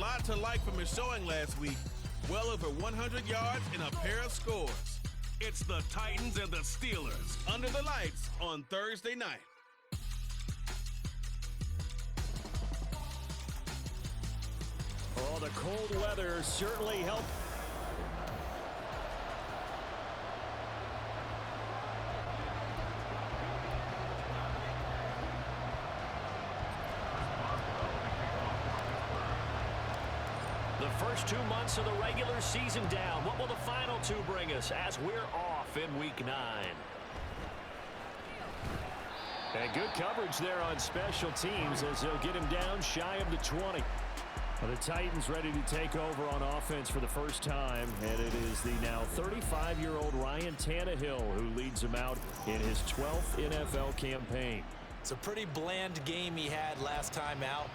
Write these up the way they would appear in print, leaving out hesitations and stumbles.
lot to like from his showing last week. Well over 100 yards and a pair of scores. It's the Titans and the Steelers under the lights on Thursday night. Oh, the cold weather certainly helped. The first 2 months of the regular season down. What will the final two bring us as we're off in Week 9? And good coverage there on special teams as they'll get him down shy of the 20. Well, the Titans ready to take over on offense for the first time, and it is the now 35-year-old Ryan Tannehill who leads them out in his 12th NFL campaign. It's a pretty bland game he had last time out.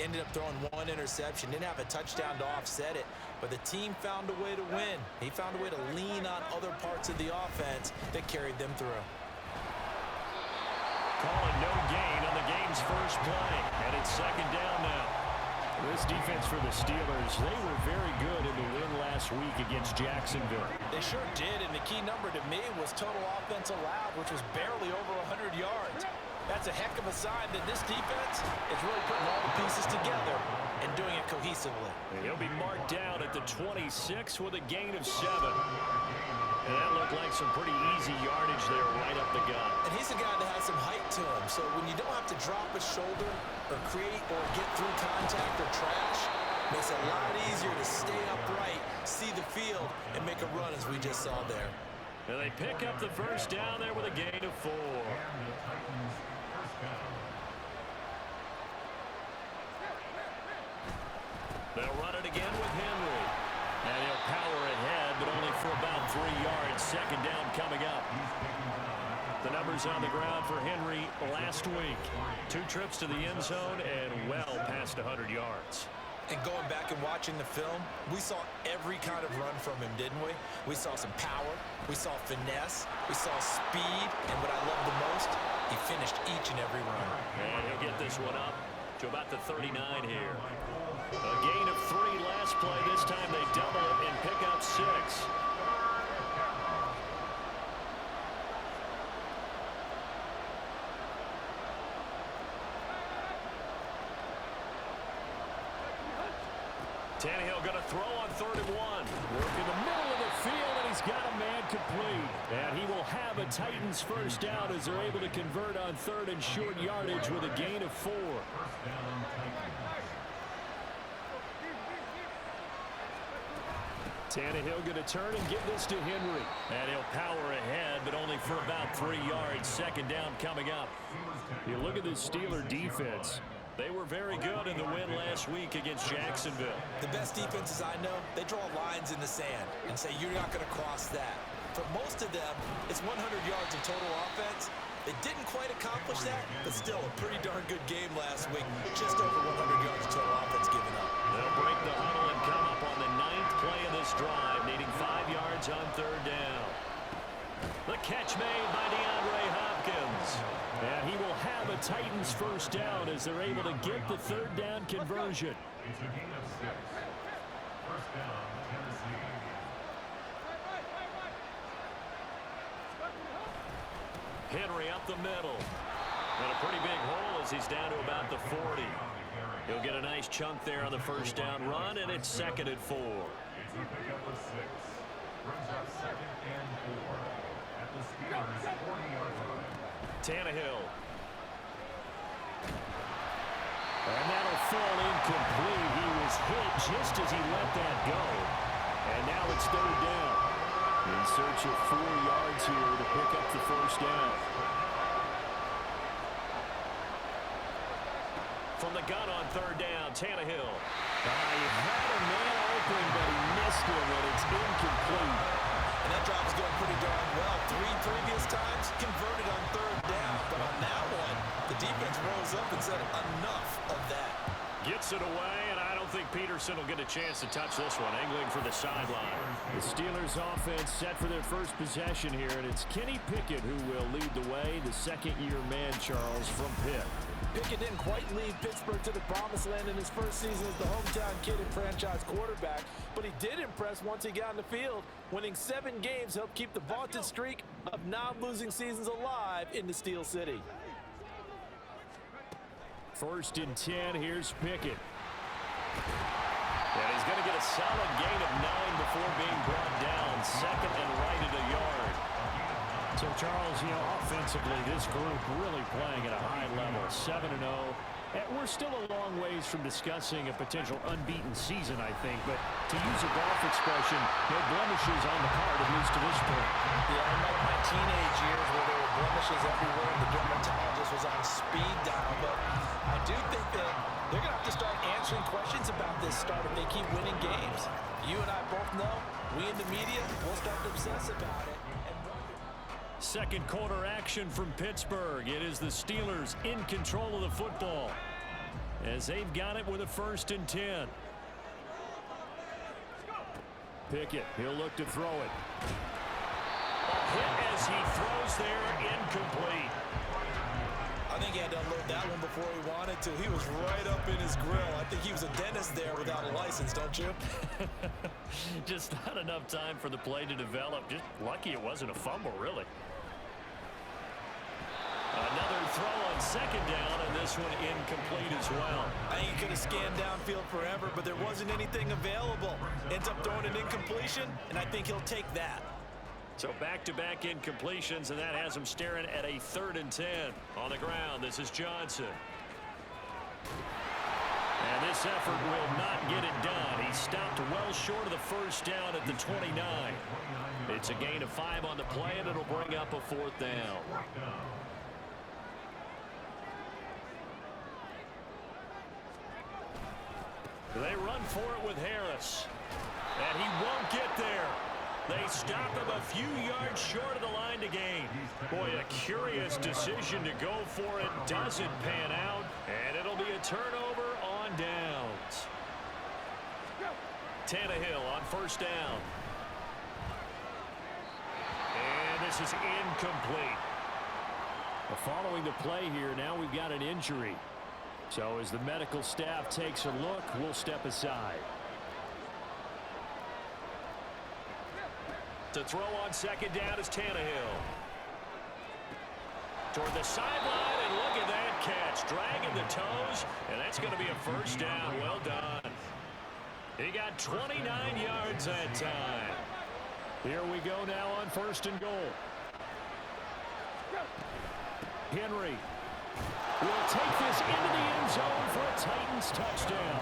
Ended up throwing one interception, didn't have a touchdown to offset it, but the team found a way to win. He found a way to lean on other parts of the offense that carried them through. Calling no gain on the game's first play, and it's second down now. This defense for the Steelers, they were very good in the win last week against Jacksonville. They sure did, and the key number to me was total offense allowed, which was barely over 100 yards. That's a heck of a sign that this defense is really putting all the pieces together and doing it cohesively. He'll be marked down at the 26 with a gain of 7. And that looked like some pretty easy yardage there right up the gut. And he's a guy that has some height to him, so when you don't have to drop a shoulder or create or get through contact or trash, it makes it a lot easier to stay upright, see the field, and make a run as we just saw there. And they pick up the first down there with a gain of 4. They'll run it again with Henry. And he'll power ahead, but only for about 3 yards. Second down coming up. The numbers on the ground for Henry last week. 2 trips to the end zone and well past 100 yards. And going back and watching the film, we saw every kind of run from him, didn't we? We saw some power, we saw finesse, we saw speed, and what I love the most, he finished each and every run. And he'll get this one up to about the 39 here. A gain of 3 last play. This time they double it and pick up 6. Tannehill going to throw on 3rd and 1. Work in the middle of the field, and he's got a man complete. And he will have a Titans first down as they're able to convert on 3rd and short yardage with a gain of 4. Tannehill going to turn and give this to Henry. And he'll power ahead, but only for about 3 yards. Second down coming up. You look at this Steeler defense. They were very good in the win last week against Jacksonville. The best defenses I know, they draw lines in the sand and say you're not going to cross that. For most of them, it's 100 yards of total offense. They didn't quite accomplish that, but still a pretty darn good game last week. Just over 100 yards of total offense given up. They'll break the huddle and come up on the 9th play of this drive, needing 5 yards on 3rd down. The catch made by DeAndre Hopkins. And he will have a Titans first down as they're able to get the 3rd down conversion. It's a gain of 6. First down, Tennessee. Henry up the middle. And a pretty big hole as he's down to about the 40. He'll get a nice chunk there on the first down run, and it's 2nd and 4. It's a pickup of 6. Brings up 2nd and 4 at the Steelers' 40-yard line. Tannehill. And that'll fall incomplete. He was hit just as he let that go. And now it's 3rd down. In search of 4 yards here to pick up the first down. From the gun on 3rd down, Tannehill. He had a man open, but he missed him, and it's incomplete. And that drive is going pretty darn well. 3 previous times converted on 3rd down. But on that one, the defense rose up and said enough of that. Gets it away, and I don't think Peterson will get a chance to touch this one. Angling for the sideline. The Steelers offense set for their first possession here, and it's Kenny Pickett who will lead the way, the second-year man, Charles, from Pitt. Pickett didn't quite lead Pittsburgh to the promised land in his first season as the hometown kid and franchise quarterback, but he did impress once he got on the field. Winning 7 games helped keep the vaunted streak of non-losing seasons alive in the Steel City. 1st and 10, here's Pickett. And he's going to get a solid gain of 9 before being brought down. 2nd and right at a yard. So, Charles, offensively, this group really playing at a high level, 7-0. And we're still a long ways from discussing a potential unbeaten season, I think. But to use a golf expression, no blemishes on the card, at least to this point. Yeah, I remember my teenage years where there were blemishes everywhere and the dermatologist was on speed dial. But I do think that they're going to have to start answering questions about this start if they keep winning games. You and I both know, we in the media, we'll start to obsess about it. Second quarter action from Pittsburgh. It is the Steelers in control of the football as they've got it with a 1st and 10. Pickett, he'll look to throw it. A hit as he throws there, incomplete. I think he had to unload that one before he wanted to. He was right up in his grill. I think he was a dentist there without a license, don't you? Just not enough time for the play to develop. Just lucky it wasn't a fumble, really. Another throw on 2nd down, and this one incomplete as well. I think he could have scanned downfield forever, but there wasn't anything available. Ends up throwing an incompletion, and I think he'll take that. So back-to-back incompletions, and that has him staring at a 3rd and 10. On the ground, this is Johnson. And this effort will not get it done. He stopped well short of the 1st down at the 29. It's a gain of 5 on the play, and it'll bring up a 4th down. They run for it with Harris. And he won't get there. They stop him a few yards short of the line to gain. Boy, a curious decision to go for it. Doesn't pan out. And it'll be a turnover on downs. Tannehill on 1st down. And this is incomplete. Following the play here, now we've got an injury. So as the medical staff takes a look, we'll step aside. To throw on 2nd down is Tannehill. Toward the sideline, and look at that catch. Dragging the toes, and that's going to be a 1st down. Well done. He got 29 yards that time. Here we go now on 1st and goal. Henry will take this into the end zone for a Titans touchdown.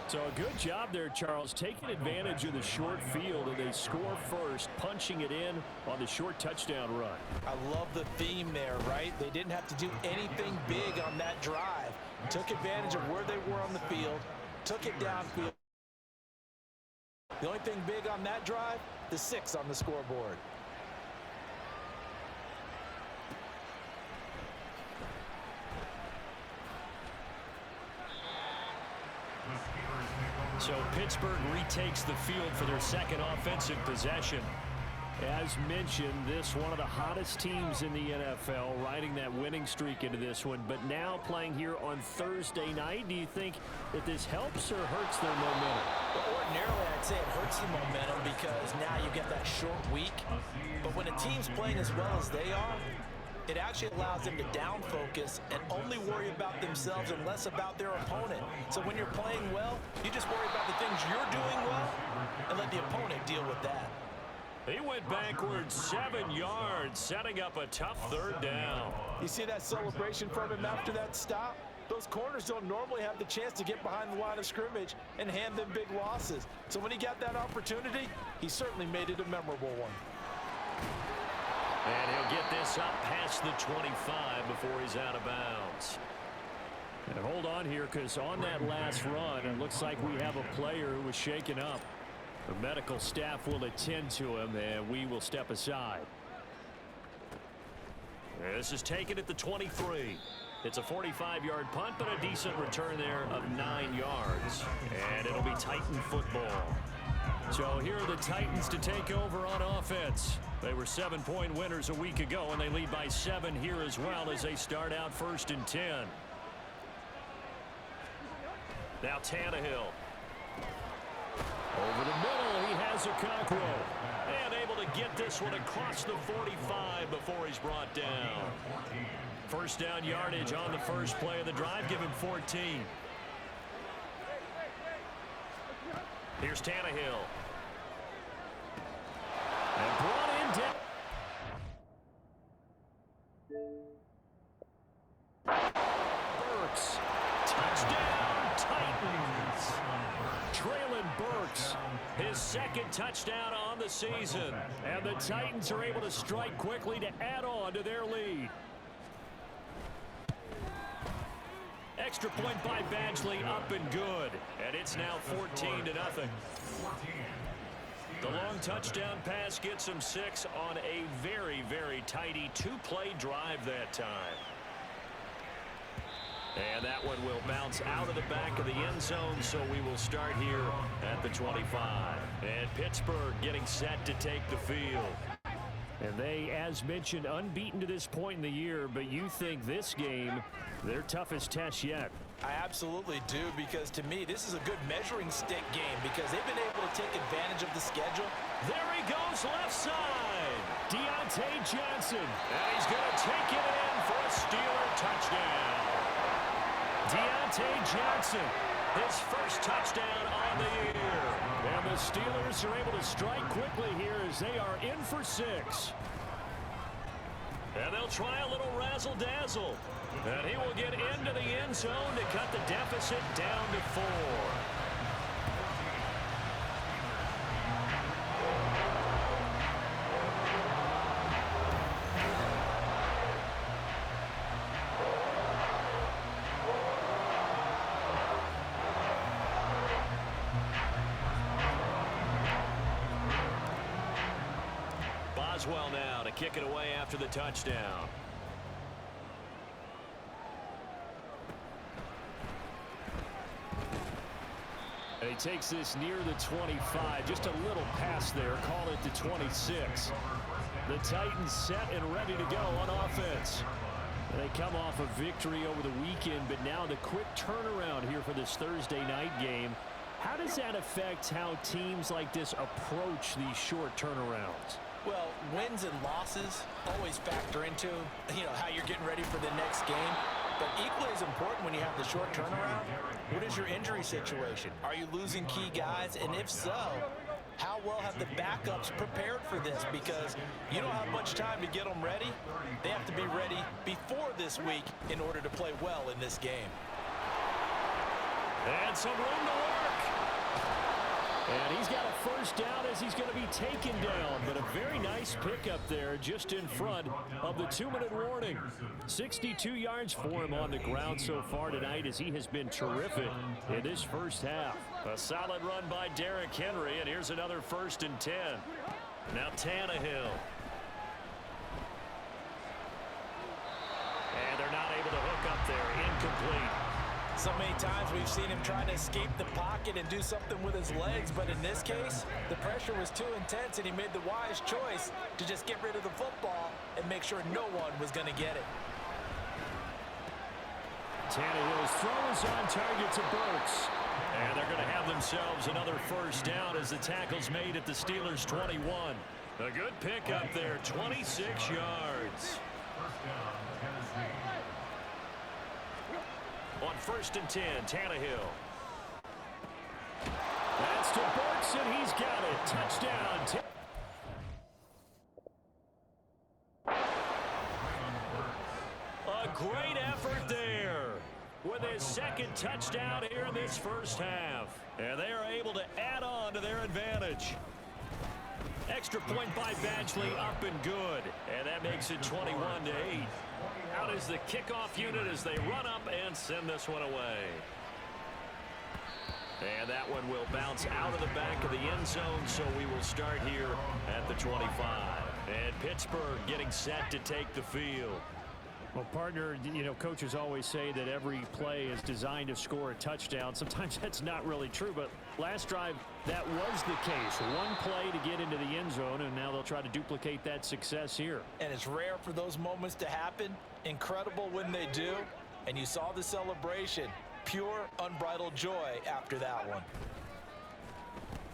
So a good job there, Charles, taking advantage of the short field, and they score first, punching it in on the short touchdown run. I love the theme there, right? They didn't have to do anything big on that drive. Took advantage of where they were on the field, took it downfield. The only thing big on that drive, the 6 on the scoreboard. So Pittsburgh retakes the field for their 2nd offensive possession. As mentioned, this one of the hottest teams in the NFL, riding that winning streak into this one, but now playing here on Thursday night. Do you think that this helps or hurts their momentum? Well, ordinarily, I'd say it hurts the momentum because now you get that short week. But when a team's playing as well as they are, it actually allows them to down focus and only worry about themselves and less about their opponent. So when you're playing well, you just worry about the things you're doing well and let the opponent deal with that. He went backwards 7 yards, setting up a tough 3rd down. You see that celebration from him after that stop? Those corners don't normally have the chance to get behind the line of scrimmage and hand them big losses. So when he got that opportunity, he certainly made it a memorable one. And he'll get this up past the 25 before he's out of bounds. And hold on here, because on that last run, it looks like we have a player who was shaken up. The medical staff will attend to him, and we will step aside. This is taken at the 23. It's a 45-yard punt, but a decent return there of 9 yards. And it'll be Titan football. So here are the Titans to take over on offense. They were 7-point winners a week ago, and they lead by 7 here as well as they start out 1st and 10. Now Tannehill. Over the middle, he has a Okonkwo. And able to get this one across the 45 before he's brought down. First down yardage on the first play of the drive. Give him 14. Here's Tannehill. And brought in down. Burks. Touchdown, Titans. Traylon Burks, his 2nd touchdown on the season. And the Titans are able to strike quickly to add on to their lead. Extra point by Badgley, up and good. And it's now 14-0. The long touchdown pass gets him 6 on a very, very tidy 2-play drive that time. And that one will bounce out of the back of the end zone, so we will start here at the 25. And Pittsburgh getting set to take the field. And they, as mentioned, unbeaten to this point in the year, but you think this game, their toughest test yet. I absolutely do, because to me, this is a good measuring stick game because they've been able to take advantage of the schedule. There he goes, left side. Deontay Johnson. And he's going to take it in for a Steeler touchdown. Deontay Johnson, his first touchdown on the year. And the Steelers are able to strike quickly here as they are in for 6. And they'll try a little razzle-dazzle. And he will get into the end zone to cut the deficit down to 4. Boswell now to kick it away after the touchdown. And he takes this near the 25. Just a little pass there. Call it the 26. The Titans set and ready to go on offense. They come off a victory over the weekend, but now the quick turnaround here for this Thursday night game. How does that affect how teams like this approach these short turnarounds? Well, wins and losses always factor into, how you're getting ready for the next game. But equally as important when you have the short turnaround, what is your injury situation? Are you losing key guys? And if so, how well have the backups prepared for this? Because you don't have much time to get them ready. They have to be ready before this week in order to play well in this game. And some room to work. And he's got a first down as he's going to be taken down. But a very nice pickup there just in front of the 2-minute warning. 62 yards for him on the ground so far tonight as he has been terrific in this first half. A solid run by Derrick Henry, and here's another 1st and 10. Now Tannehill. And they're not able to hook up there. Incomplete. So many times we've seen him trying to escape the pocket and do something with his legs, but in this case, the pressure was too intense and he made the wise choice to just get rid of the football and make sure no one was going to get it. Tannehill's throw is on target to Burks. And they're going to have themselves another first down as the tackle's made at the Steelers' 21. A good pickup there, 26 yards. On 1st and 10, Tannehill. That's to Burks, and he's got it. Touchdown. A great effort there with his 2nd touchdown here in this first half. And they are able to add on to their advantage. Extra point by Badgley, up and good. And that makes it 21-8. Out is the kickoff unit as they run up and send this one away. And that one will bounce out of the back of the end zone, so we will start here at the 25. And Pittsburgh getting set to take the field. Well, partner, you know, coaches always say that every play is designed to score a touchdown. Sometimes that's not really true, but last drive, that was the case. One play to get into the end zone, and now they'll try to duplicate that success here. And it's rare for those moments to happen. Incredible when they do. And you saw the celebration. Pure, unbridled joy after that one.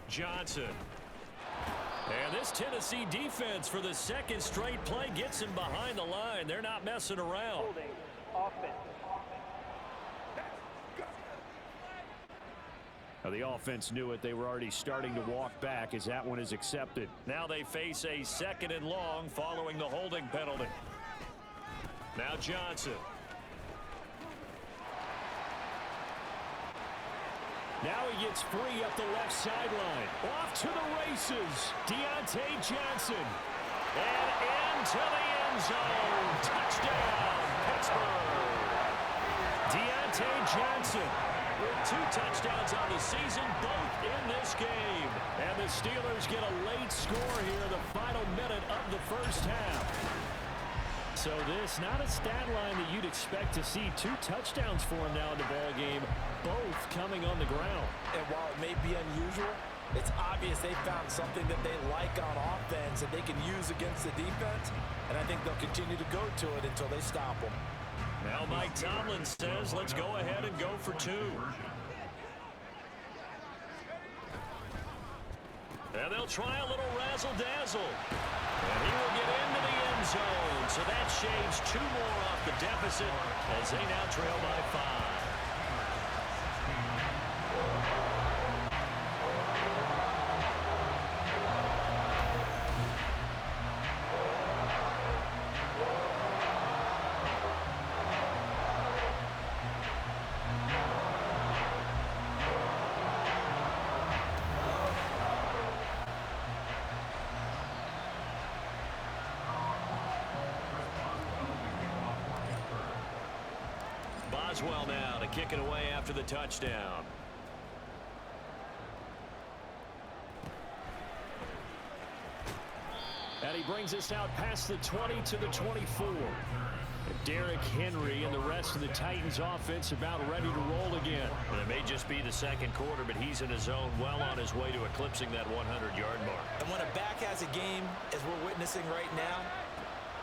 Johnson. And this Tennessee defense for the second straight play gets him behind the line. They're not messing around. Holding offense. Now, the offense knew it. They were already starting to walk back as that one is accepted. Now they face a 2nd and long following the holding penalty. Now Johnson. Now he gets free up the left sideline. Off to the races. Deontay Johnson. And into the end zone. Touchdown, Pittsburgh. Deontay Johnson with 2 touchdowns on the season, both in this game. And the Steelers get a late score here in the final minute of the first half. So this, not a stat line that you'd expect to see. 2 touchdowns for him now in the ball game, both coming on the ground. And while it may be unusual, it's obvious they found something that they like on offense that they can use against the defense. And I think they'll continue to go to it until they stop them. Now Mike Tomlin says, let's go ahead and go for 2. And they'll try a little razzle-dazzle. And he will get into the end zone. So that shaves 2 more off the deficit as they now trail by 5. Boswell now to kick it away after the touchdown. And he brings us out past the 20 to the 24. Derrick Henry and the rest of the Titans offense about ready to roll again. And it may just be the second quarter, but he's in his zone, well on his way to eclipsing that 100-yard mark. And when a back has a game, as we're witnessing right now,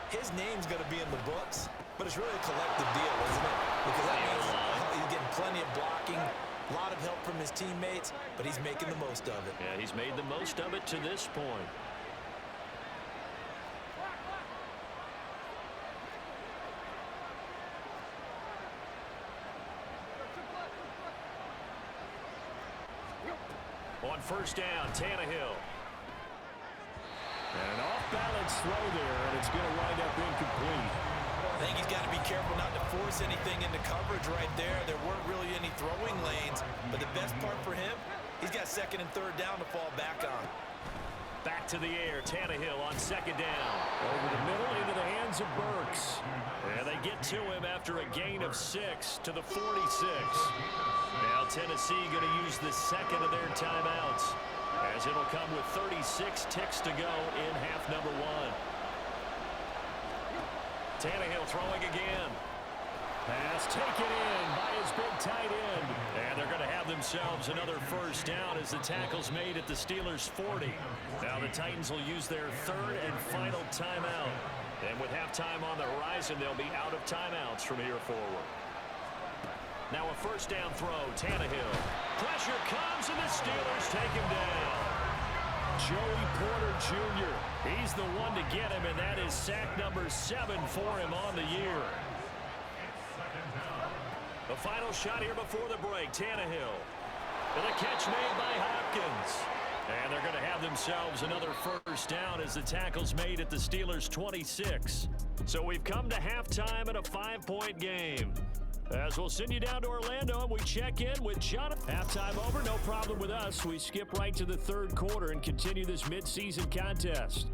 his name's going to be in the books, but it's really a collective deal, isn't it? Because that means he's getting plenty of blocking, a lot of help from his teammates, but he's making the most of it. Yeah, he's made the most of it to this point. On first down, Tannehill. And an off-balance throw there, and it's going to wind up incomplete. I think he's got to be careful not to force anything into coverage right there. There weren't really any throwing lanes, but the best part for him, he's got 2nd and 3rd down to fall back on. Back to the air, Tannehill on 2nd down. Over the middle into the hands of Burks. And they get to him after a gain of 6 to the 46. Now Tennessee going to use the 2nd of their timeouts, as it'll come with 36 ticks to go in half number 1. Tannehill throwing again. Pass taken in by his big tight end. And they're going to have themselves another first down as the tackle's made at the Steelers' 40. Now the Titans will use their 3rd and final timeout. And with halftime on the horizon, they'll be out of timeouts from here forward. Now a first down throw, Tannehill. Pressure comes, and the Steelers take him down. Joey Porter Jr. He's the one to get him, and that is sack number 7 for him on the year. The final shot here before the break, Tannehill. And a catch made by Hopkins. And they're going to have themselves another first down as the tackle's made at the Steelers' 26. So we've come to halftime in a 5-point game. As we'll send you down to Orlando, and we check in with Jonathan. Halftime over, no problem with us. We skip right to the 3rd quarter and continue this midseason contest.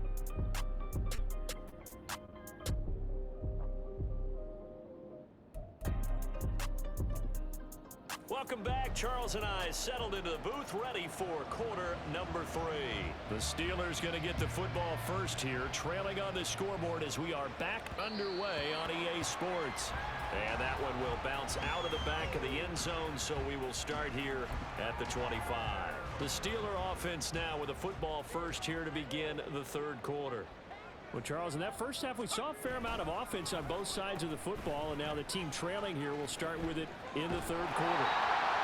Welcome back Charles and I settled into the booth, ready for quarter number 3. The Steelers going to get the football first here, trailing on the scoreboard as we are back underway on EA Sports. And that one will bounce out of the back of the end zone, so we will start here at the 25. The Steeler offense now with a football first here to begin the third quarter. Well, Charles, in that first half, we saw a fair amount of offense on both sides of the football, and now the team trailing here will start with it in the third quarter.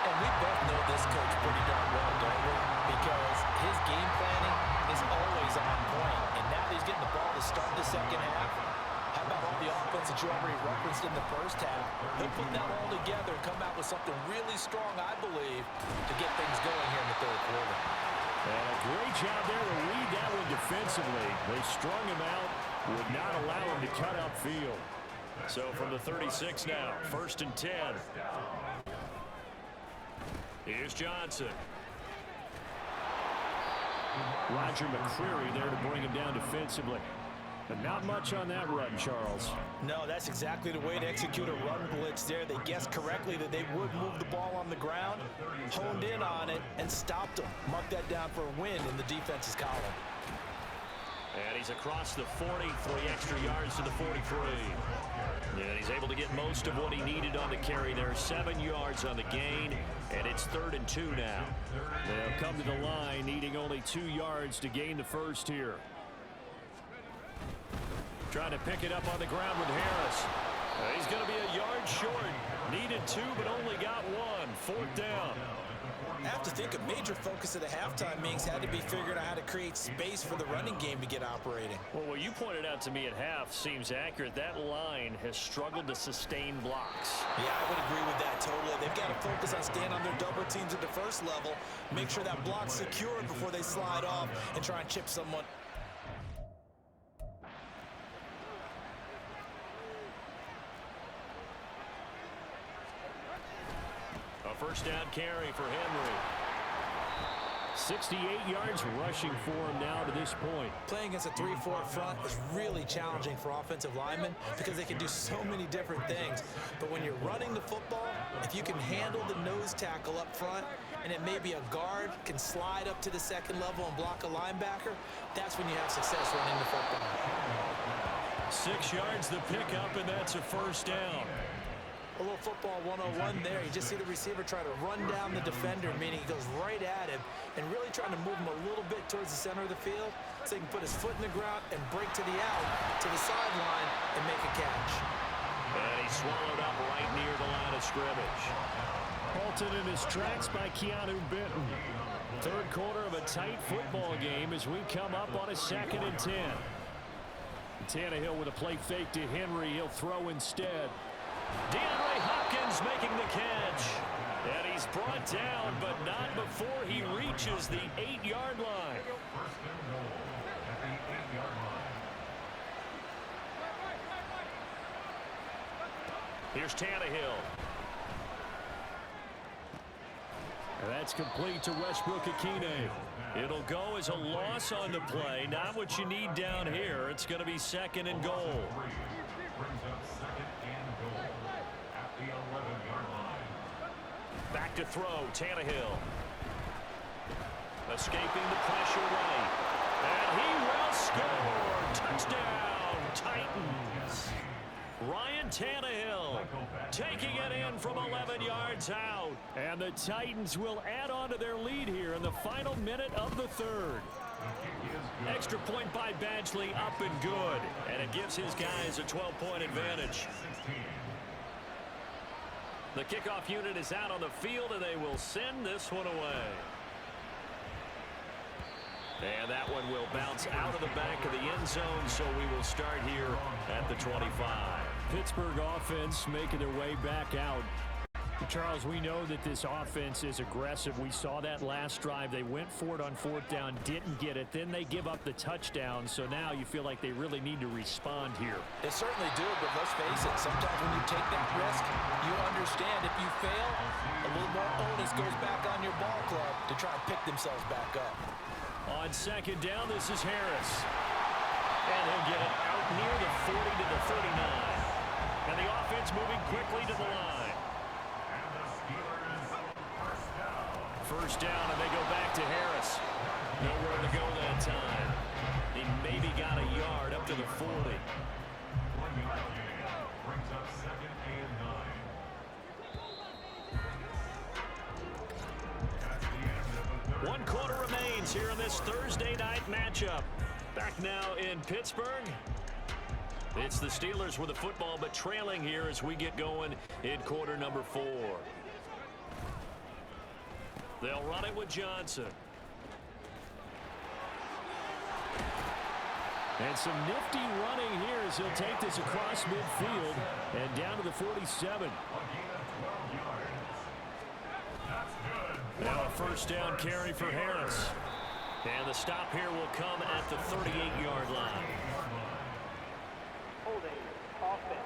And we both know this coach pretty darn well, don't we? Because his game planning is always on point. And now that he's getting the ball to start the second half, how about all the offense that you already referenced in the first half? He'll put that all together and come out with something really strong, I believe, to get things going here in the third quarter. And a great job there to read that one defensively. They strung him out, would not allow him to cut upfield. So from the 36 now, 1st and 10. Here's Johnson. Roger McCreary there to bring him down defensively. But not much on that run, Charles. No, that's exactly the way to execute a run blitz there. They guessed correctly that they would move the ball on the ground, honed in on it, and stopped them. Mark that down for a win in the defense's column. And he's across the 40, 3 extra yards to the 43. And he's able to get most of what he needed on the carry there. 7 yards on the gain, and it's 3rd and 2 now. They'll come to the line, needing only 2 yards to gain the first here. Trying to pick it up on the ground with Harris. He's going to be a yard short. Needed 2, but only got 1. 4th down. I have to think a major focus of the halftime meetings had to be figuring out how to create space for the running game to get operating. Well, what you pointed out to me at half seems accurate. That line has struggled to sustain blocks. Yeah, I would agree with that totally. They've got to focus on staying on their double teams at the first level, make sure that block's secured before they slide off and try and chip someone. First down carry for Henry. 68 yards rushing for him now to this point. Playing against a 3-4 front is really challenging for offensive linemen because they can do so many different things. But when you're running the football, if you can handle the nose tackle up front, and it may be a guard can slide up to the second level and block a linebacker, that's when you have success running the football. 6 yards the pickup, and that's a first down. A little football 101 there. You just see the receiver try to run down the defender, meaning he goes right at him and really trying to move him a little bit towards the center of the field so he can put his foot in the ground and break to the out, to the sideline, and make a catch. And he's swallowed up right near the line of scrimmage. Halted in his tracks by Keanu Benton. Third quarter of a tight football game as we come up on a 2nd and 10. Tannehill with a play fake to Henry. He'll throw instead. DeAndre Hopkins making the catch. And he's brought down, but not before he reaches the 8-yard line. First and goal at the 8-yard line. Here's Tannehill. And that's complete to Westbrook-Ikhine. It'll go as a loss on the play. Not what you need down here. It's going to be 2nd and goal. Brings up 2nd and goal at the 11-yard line. Back to throw, Tannehill. Escaping the pressure right. And he will score. Touchdown, Titans. Ryan Tannehill taking it in from 11 yards out. And the Titans will add on to their lead here in the final minute of the third. Extra point by Badgley, up and good. And it gives his guys a 12-point advantage. The kickoff unit is out on the field, and they will send this one away. And that one will bounce out of the back of the end zone, so we will start here at the 25. Pittsburgh offense making their way back out. Charles, we know that this offense is aggressive. We saw that last drive. They went for it on 4th down, didn't get it. Then they give up the touchdown. So now you feel like they really need to respond here. They certainly do, but let's face it. Sometimes when you take that risk, you understand if you fail, a little more onus goes back on your ball club to try and pick themselves back up. On 2nd down, this is Harris. And he'll get it out near the 40 to the 39. And the offense moving quickly to the line. And the Steelers first First down, and they go back to Harris. Nowhere to go that time. He maybe got a yard up to the 40. 1 yard gain. Brings up 2nd and 9. That's the end of the third. 1 quarter remains here in this Thursday night matchup. Back now in Pittsburgh. It's the Steelers with the football, but trailing here as we get going in quarter number 4. They'll run it with Johnson. And some nifty running here as he'll take this across midfield and down to the 47. Now a first down carry for Harris. And the stop here will come at the 38-yard line. Holding offense.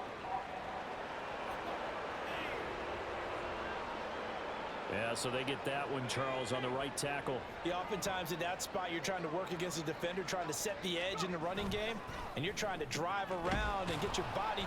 Yeah, so they get that one, Charles, on the right tackle. Yeah, oftentimes in that spot, you're trying to work against a defender, trying to set the edge in the running game, and you're trying to drive around and get your body